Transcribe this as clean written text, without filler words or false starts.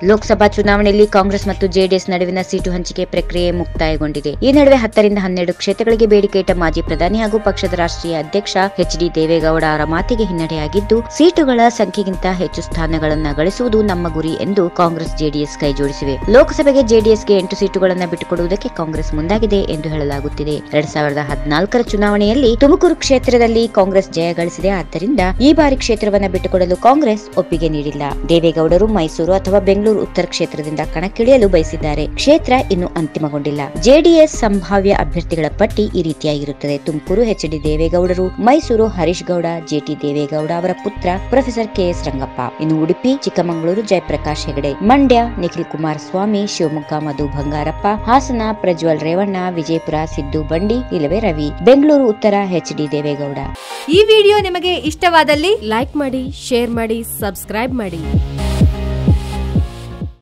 ಲೋಕಸಭಾ ಚುನಾವಣೆಯಲ್ಲಿ ಕಾಂಗ್ರೆಸ್ ಮತ್ತು ಜೆಡಿಎಸ್ ನಡುವಿನ ಸೀಟು ಹಂಚಿಕೆ ಪ್ರಕ್ರಿಯೆ ಮುಕ್ತಾಯಗೊಂಡಿದೆ. ಈ ನಡುವೆ 10 ರಿಂದ 12 ಕ್ಷೇತ್ರಗಳಿಗೆ ಬೇಡಿಕೆ ಇಟ್ಟ ಮಾಜಿ ಪ್ರಧಾನಿ ಹಾಗೂ ಪಕ್ಷದ ರಾಷ್ಟ್ರೀಯ ಅಧ್ಯಕ್ಷ ಎಚ್.ಡಿ. ದೇವೇಗೌಡ ಅವರ ಮಾತಿಗೆ ಹಿನ್ನಡೆಯಾಗಿದ್ದು, ಸೀಟುಗಳ ಸಂಖ್ಯೆಗಿಂತ ಹೆಚ್ಚು ಸ್ಥಾನಗಳನ್ನು ಗಳಿಸುವುದು ನಮ್ಮ ಗುರಿ ಎಂದು ಕಾಂಗ್ರೆಸ್ ಜೆಡಿಎಸ್ ಕೈಜೋಡಿಸಿವೆ. ಲೋಕಸಭೆಗೆ ಜೆಡಿಎಸ್ಗೆ 8 ಸೀಟುಗಳನ್ನು ಬಿಟ್ಟುಕೊಡುವುದಕ್ಕೆ ಕಾಂಗ್ರೆಸ್ ಮುಂದಾಗಿದೆ ಎಂದು ಹೇಳಲಾಗುತ್ತಿದೆ. 2014ರ ಚುನಾವಣೆಯಲ್ಲಿ ತುಮಕೂರು ಕ್ಷೇತ್ರದಲ್ಲಿ ಕಾಂಗ್ರೆಸ್ ಜಯ ಗಳಿಸಿದೆ. ಆದ್ದರಿಂದ ಈ ಬಾರಿ ಕ್ಷೇತ್ರವನ್ನು ಬಿಟ್ಟುಕೊಡಲು ಕಾಂಗ್ರೆಸ್ ಒಪ್ಪಿಗೆ ನೀಡಿಲ್ಲ. ದೇವೇಗೌಡರು ಮೈಸೂರು ಅಥವಾ ಬೆಂಗಳೂರು ಉತ್ತರ ಕ್ಷೇತ್ರದಿಂದ ಕಣಕ್ಕಿಳಿಯಲು ಬಯಸಿದ್ದಾರೆ. ಕ್ಷೇತ್ರ ಇನ್ನು ಅಂತಿಮಗೊಂಡಿಲ್ಲ. ಜೆಡಿಎಸ್ ಸಂಭಾವ್ಯ ಅಭ್ಯರ್ಥಿಗಳ ಪಟ್ಟಿ ಈ ರೀತಿಯಾಗಿರುತ್ತದೆ. ತುಮಕೂರು ಎಚ್.ಡಿ. ದೇವೇಗೌಡರು, ಮೈಸೂರು ಹರೀಶ್ ಗೌಡ, ಜೆ.ಟಿ. ದೇವೇಗೌಡ ಅವರ ಪುತ್ರ ಪ್ರೊಫೆಸರ್ ಕೆ.ಎಸ್. ರಂಗಪ್ಪ, ಇನ್ನು ಉಡುಪಿ ಚಿಕ್ಕಮಗಳೂರು ಜಯಪ್ರಕಾಶ್ ಹೆಗಡೆ, ಮಂಡ್ಯ ನಿಖಿಲ್ ಕುಮಾರಸ್ವಾಮಿ, ಶಿವಮೊಗ್ಗ ಮಧು ಬಂಗಾರಪ್ಪ, ಹಾಸನ ಪ್ರಜ್ವಲ್ ರೇವಣ್ಣ, ವಿಜಯಪುರ ಸಿದ್ದು ಬಂಡಿ ಇಲ್ಲವೇ ರವಿ, ಬೆಂಗಳೂರು ಉತ್ತರ ಎಚ್.ಡಿ. ದೇವೇಗೌಡ. ಈ ವಿಡಿಯೋ ನಿಮಗೆ ಇಷ್ಟವಾದಲ್ಲಿ ಲೈಕ್ ಮಾಡಿ, ಶೇರ್ ಮಾಡಿ, ಸಬ್ಸ್ಕ್ರೈಬ್ ಮಾಡಿ.